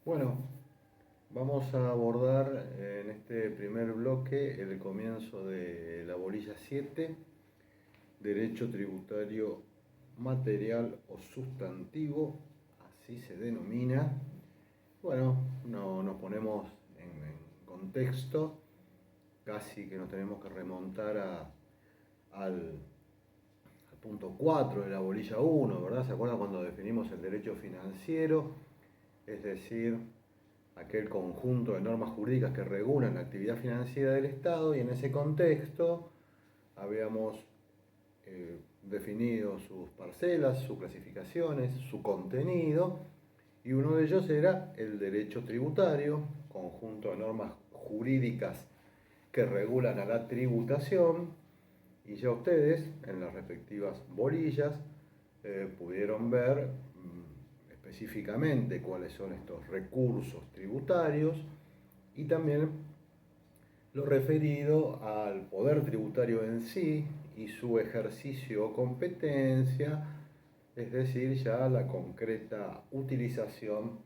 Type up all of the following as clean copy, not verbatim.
Bueno, vamos a abordar en este primer bloque el comienzo de la bolilla 7, derecho tributario material o sustantivo, así se denomina. Bueno, no, nos ponemos en contexto, casi que nos tenemos que remontar al punto 4 de la bolilla 1, ¿verdad? ¿Se acuerdan cuando definimos el derecho financiero? Es decir, aquel conjunto de normas jurídicas que regulan la actividad financiera del Estado, y en ese contexto habíamos definido sus parcelas, sus clasificaciones, su contenido, y uno de ellos era el derecho tributario, conjunto de normas jurídicas que regulan a la tributación, y ya ustedes en las respectivas bolillas pudieron ver específicamente cuáles son estos recursos tributarios y también lo referido al poder tributario en sí y su ejercicio o competencia, es decir, ya la concreta utilización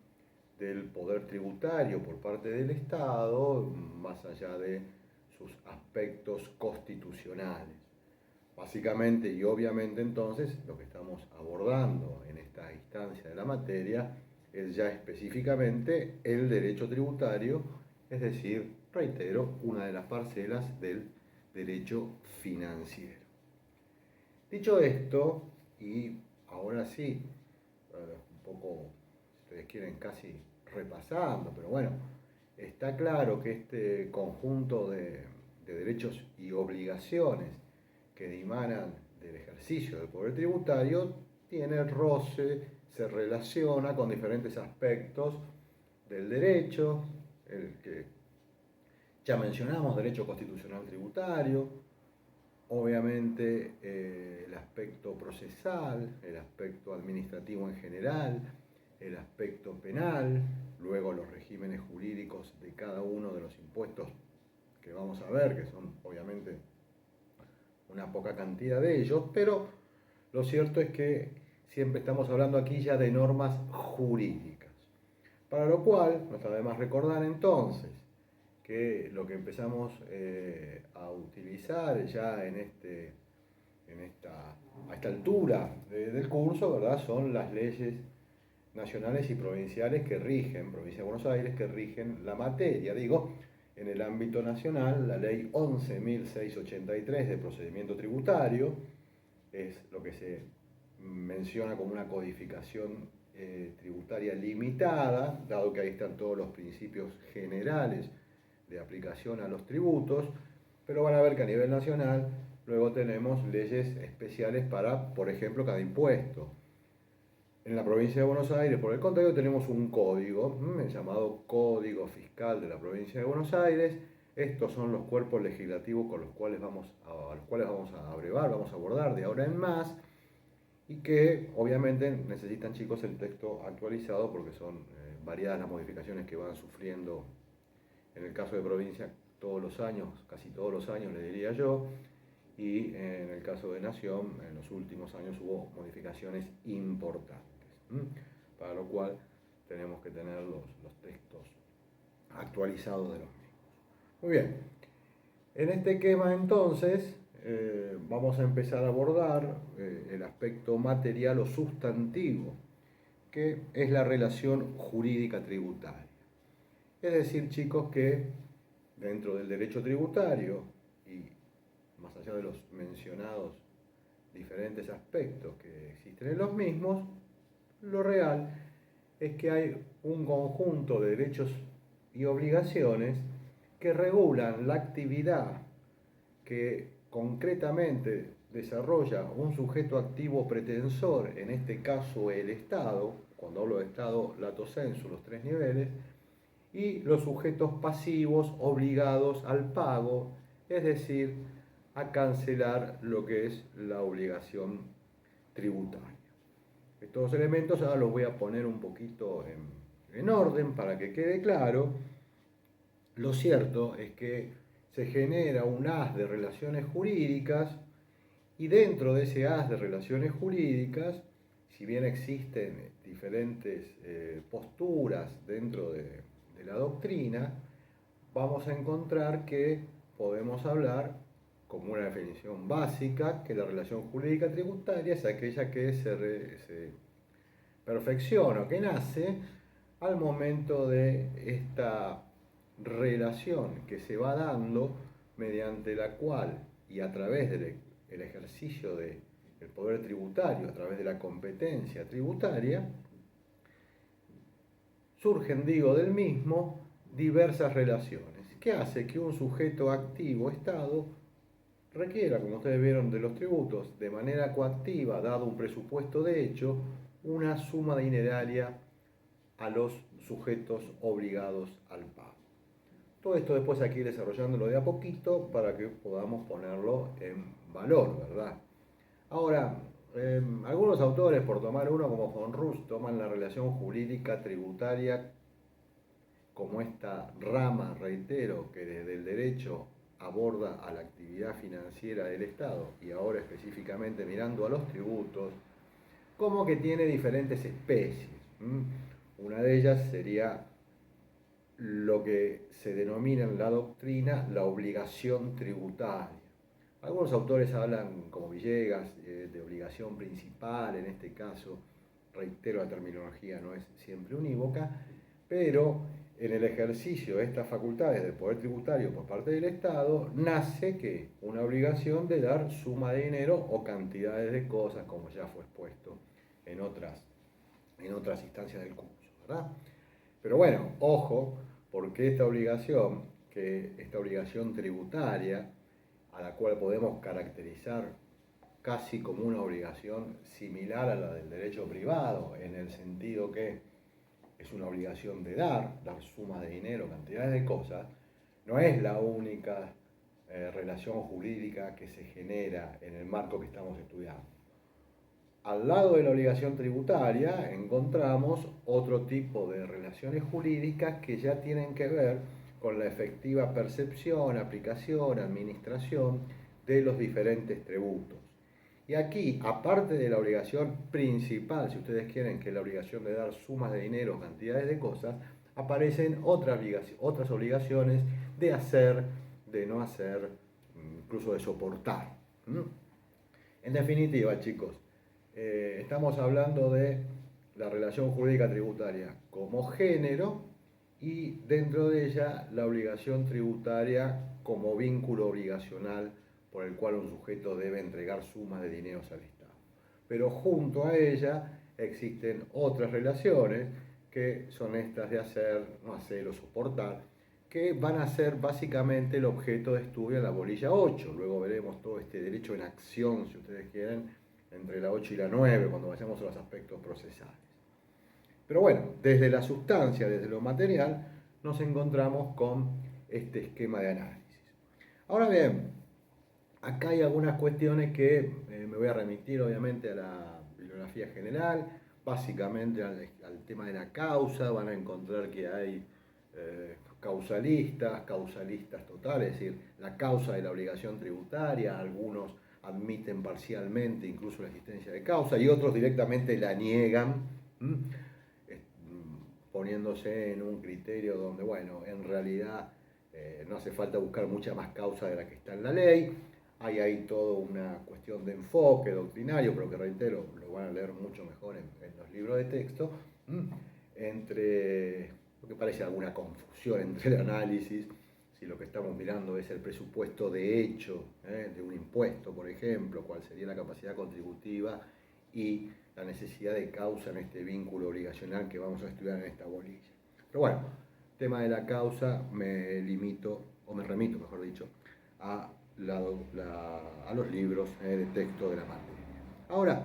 del poder tributario por parte del Estado, más allá de sus aspectos constitucionales. Básicamente y obviamente entonces lo que estamos abordando en esta instancia de la materia es ya específicamente el derecho tributario, es decir, reitero, una de las parcelas del derecho financiero. Dicho esto, y ahora sí, un poco, si ustedes quieren, casi repasando, pero bueno, está claro que este conjunto de derechos y obligaciones que dimanan del ejercicio del poder tributario tiene roce, se relaciona con diferentes aspectos del derecho, el que ya mencionamos, derecho constitucional tributario, obviamente el aspecto procesal, el aspecto administrativo en general, el aspecto penal, luego los regímenes jurídicos de cada uno de los impuestos que vamos a ver, que son obviamente una poca cantidad de ellos, pero lo cierto es que siempre estamos hablando aquí ya de normas jurídicas. Para lo cual, no está de más recordar entonces que lo que empezamos a utilizar ya a esta altura del curso, ¿verdad? Son las leyes nacionales y provinciales que rigen, provincia de Buenos Aires, que rigen la materia. Digo, en el ámbito nacional, la ley 11.683 de procedimiento tributario es lo que se menciona como una codificación tributaria limitada, dado que ahí están todos los principios generales de aplicación a los tributos, pero van a ver que a nivel nacional luego tenemos leyes especiales para, por ejemplo, cada impuesto. En la provincia de Buenos Aires, por el contrario, tenemos un código, llamado Código Fiscal de la provincia de Buenos Aires. Estos son los cuerpos legislativos con los cuales a los cuales vamos a abrevar, vamos a abordar de ahora en más, y que obviamente necesitan, chicos, el texto actualizado porque son variadas las modificaciones que van sufriendo en el caso de provincia todos los años, casi todos los años le diría yo, y en el caso de nación en los últimos años hubo modificaciones importantes, para lo cual tenemos que tener los textos actualizados de los mismos. Muy bien, en este esquema entonces vamos a empezar a abordar el aspecto material o sustantivo, que es la relación jurídica tributaria. Es decir, chicos, que dentro del derecho tributario y más allá de los mencionados diferentes aspectos que existen en los mismos, lo real es que hay un conjunto de derechos y obligaciones que regulan la actividad que concretamente desarrolla un sujeto activo pretensor, en este caso el Estado, cuando hablo de Estado, lato sensu, los tres niveles, y los sujetos pasivos obligados al pago, es decir, a cancelar lo que es la obligación tributaria. Estos elementos ahora los voy a poner un poquito en orden para que quede claro. Lo cierto es que se genera un haz de relaciones jurídicas, y dentro de ese haz de relaciones jurídicas, si bien existen diferentes posturas, lecturas dentro de la doctrina, vamos a encontrar que podemos hablar como una definición básica que la relación jurídica tributaria es aquella que se perfecciona o que nace al momento de esta relación que se va dando mediante la cual y a través del ejercicio del poder tributario, a través de la competencia tributaria, surgen, digo, del mismo diversas relaciones, que hace que un sujeto activo, Estado, requiera, como ustedes vieron de los tributos, de manera coactiva, dado un presupuesto de hecho, una suma dineraria a los sujetos obligados al pago. Todo esto después hay que ir desarrollándolo de a poquito para que podamos ponerlo en valor, ¿verdad? Ahora, algunos autores, por tomar uno como von Rust, toman la relación jurídica tributaria como esta rama, reitero, que desde el derecho aborda a la actividad financiera del Estado y ahora específicamente mirando a los tributos, como que tiene diferentes especies. Una de ellas sería lo que se denomina en la doctrina la obligación tributaria. Algunos autores hablan, como Villegas, de obligación principal, en este caso, reitero, la terminología no es siempre unívoca, pero en el ejercicio de estas facultades del poder tributario por parte del Estado, nace que una obligación de dar suma de dinero o cantidades de cosas, como ya fue expuesto en otras instancias del curso, ¿verdad? Pero bueno, ojo, porque esta obligación tributaria, a la cual podemos caracterizar casi como una obligación similar a la del derecho privado, en el sentido que es una obligación de dar sumas de dinero, cantidades de cosas, no es la única relación jurídica que se genera en el marco que estamos estudiando. Al lado de la obligación tributaria encontramos otro tipo de relaciones jurídicas que ya tienen que ver con la efectiva percepción, aplicación, administración de los diferentes tributos. Y aquí, aparte de la obligación principal, si ustedes quieren, que es la obligación de dar sumas de dinero, cantidades de cosas, aparecen otras obligaciones de hacer, de no hacer, incluso de soportar. En definitiva, chicos, estamos hablando de la relación jurídica tributaria como género y dentro de ella la obligación tributaria como vínculo obligacional por el cual un sujeto debe entregar sumas de dineros al Estado. Pero junto a ella existen otras relaciones que son estas de hacer, no hacer o soportar, que van a ser básicamente el objeto de estudio en la bolilla 8. Luego veremos todo este derecho en acción, si ustedes quieren, entre la 8 y la 9, cuando vayamos a los aspectos procesales. Pero bueno, desde la sustancia, desde lo material, nos encontramos con este esquema de análisis. Ahora bien, acá hay algunas cuestiones que me voy a remitir obviamente a la bibliografía general, básicamente al tema de la causa. Van a encontrar que hay causalistas totales, es decir, la causa de la obligación tributaria, algunos admiten parcialmente incluso la existencia de causa y otros directamente la niegan, poniéndose en un criterio donde, bueno, en realidad no hace falta buscar mucha más causa de la que está en la ley. Hay ahí toda una cuestión de enfoque doctrinario, pero que reitero, lo van a leer mucho mejor en los libros de texto, porque parece alguna confusión entre el análisis, si lo que estamos mirando es el presupuesto de hecho de un impuesto, por ejemplo, cuál sería la capacidad contributiva y la necesidad de causa en este vínculo obligacional que vamos a estudiar en esta bolilla. Pero bueno, tema de la causa me remito, mejor dicho, a los libros de texto de la materia. Ahora,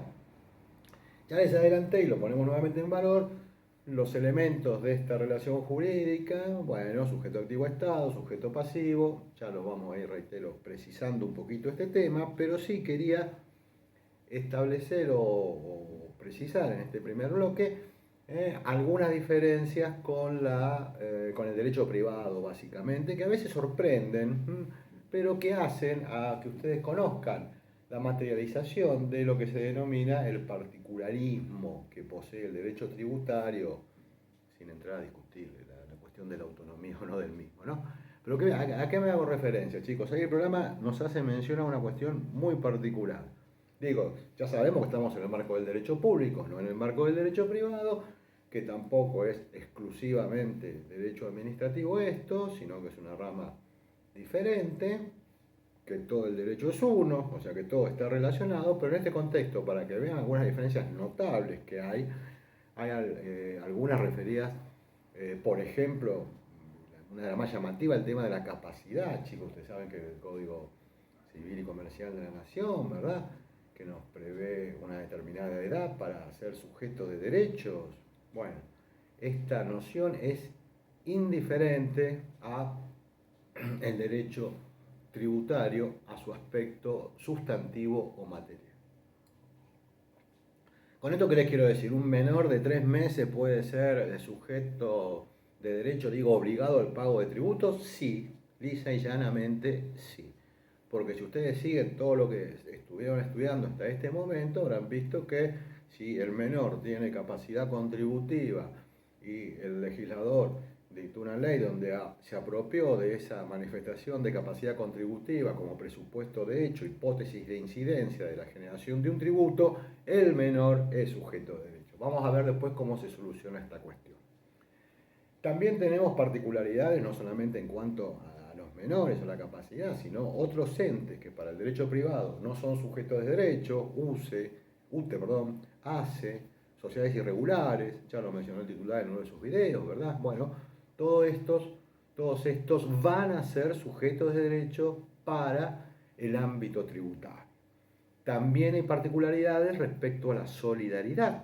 ya les adelanté y lo ponemos nuevamente en valor, los elementos de esta relación jurídica, bueno, sujeto activo a Estado, sujeto pasivo, ya lo vamos a ir, reitero, precisando un poquito este tema, pero sí quería establecer o precisar en este primer bloque algunas diferencias con el derecho privado, básicamente, que a veces sorprenden, pero que hacen a que ustedes conozcan la materialización de lo que se denomina el particularismo que posee el derecho tributario, sin entrar entrar a discutir la cuestión de la autonomía o no del mismo, ¿no? Pero ¿a qué me hago referencia, chicos? Ahí el programa nos hace mención a una cuestión muy particular. Digo, ya sabemos que estamos en el marco del derecho público, no en el marco del derecho privado, que tampoco es exclusivamente derecho administrativo esto, sino que es una rama diferente, que todo el derecho es uno, o sea que todo está relacionado, pero en este contexto, para que vean algunas diferencias notables que hay algunas referidas, por ejemplo, una de las más llamativas, el tema de la capacidad, chicos, ustedes saben que el Código Civil y Comercial de la Nación, ¿verdad?, que nos prevé una determinada edad para ser sujeto de derechos. Bueno, esta noción es indiferente a el derecho tributario, a su aspecto sustantivo o material. Con esto, ¿qué les quiero decir? Un menor de 3 meses puede ser sujeto de derecho, digo, obligado al pago de tributos. Sí, lisa y llanamente sí. Porque si ustedes siguen todo lo que estuvieron estudiando hasta este momento, habrán visto que si el menor tiene capacidad contributiva y el legislador dictó una ley donde se apropió de esa manifestación de capacidad contributiva como presupuesto de hecho, hipótesis de incidencia de la generación de un tributo, el menor es sujeto de derecho. Vamos a ver después cómo se soluciona esta cuestión. También tenemos particularidades, no solamente en cuanto a los menores o la capacidad, sino otros entes que para el derecho privado no son sujetos de derecho, ACE, sociedades irregulares, ya lo mencionó el titular en uno de sus videos, ¿verdad? Bueno, todos estos van a ser sujetos de derecho para el ámbito tributario. También hay particularidades respecto a la solidaridad.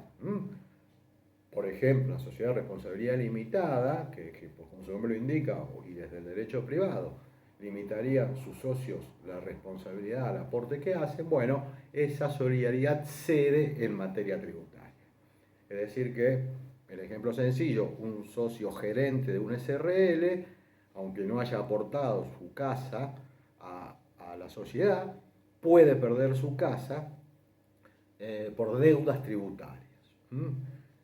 Por ejemplo, la sociedad de responsabilidad limitada, que como su nombre lo indica, y desde el derecho privado, limitaría sus socios la responsabilidad al aporte que hacen, bueno, esa solidaridad cede en materia tributaria. Es decir que, el ejemplo sencillo, un socio gerente de un SRL, aunque no haya aportado su casa a la sociedad, puede perder su casa por deudas tributarias.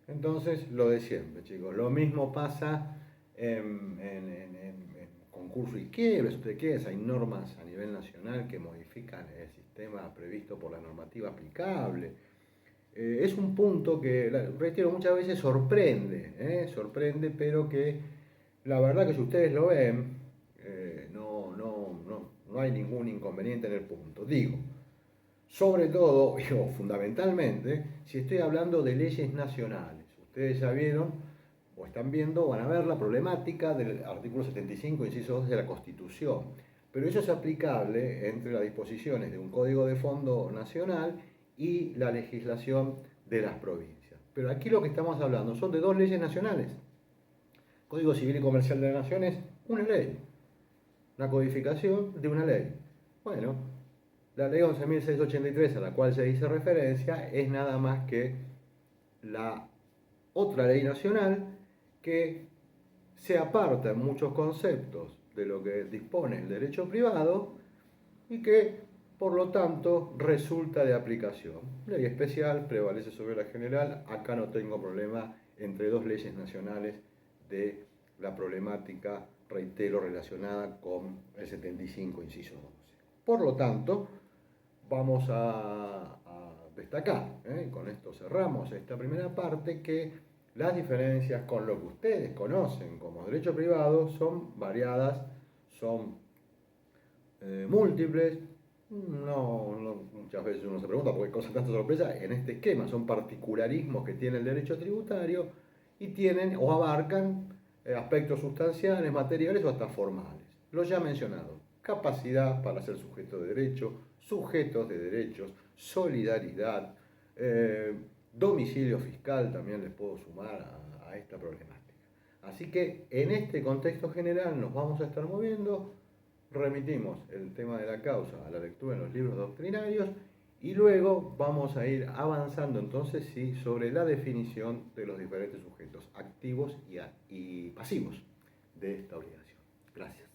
Entonces, lo de siempre, chicos. Lo mismo pasa en concurso y quiebres, ustedes quieren, hay normas a nivel nacional que modifican el sistema previsto por la normativa aplicable. Es un punto que, reitero, muchas veces sorprende, pero que la verdad que si ustedes lo ven, no hay ningún inconveniente en el punto. Digo, sobre todo, fundamentalmente, si estoy hablando de leyes nacionales. Ustedes ya vieron, o están viendo, van a ver la problemática del artículo 75, inciso 2 de la Constitución. Pero eso es aplicable entre las disposiciones de un Código de Fondo Nacional y la legislación de las provincias. Pero aquí lo que estamos hablando son de dos leyes nacionales. Código Civil y Comercial de la Nación es una ley, una codificación de una ley. Bueno, la ley 11.683 a la cual se dice referencia es nada más que la otra ley nacional que se aparta en muchos conceptos de lo que dispone el derecho privado y que por lo tanto resulta de aplicación. Ley especial prevalece sobre la general. Acá no tengo problema entre dos leyes nacionales de la problemática, reitero, relacionada con el 75, inciso 12. Por lo tanto, vamos a destacar, con esto cerramos esta primera parte, que las diferencias con lo que ustedes conocen como derecho privado son variadas, son múltiples. Muchas veces uno se pregunta por qué causa tanta sorpresa en este esquema. Son particularismos que tiene el derecho tributario y tienen o abarcan aspectos sustanciales, materiales o hasta formales. Lo ya mencionado: capacidad para ser sujeto de derecho, sujetos de derechos, solidaridad, domicilio fiscal, también les puedo sumar a esta problemática. Así que en este contexto general nos vamos a estar moviendo. Remitimos el tema de la causa a la lectura en los libros doctrinarios y luego vamos a ir avanzando entonces sí sobre la definición de los diferentes sujetos activos y pasivos de esta obligación. Gracias.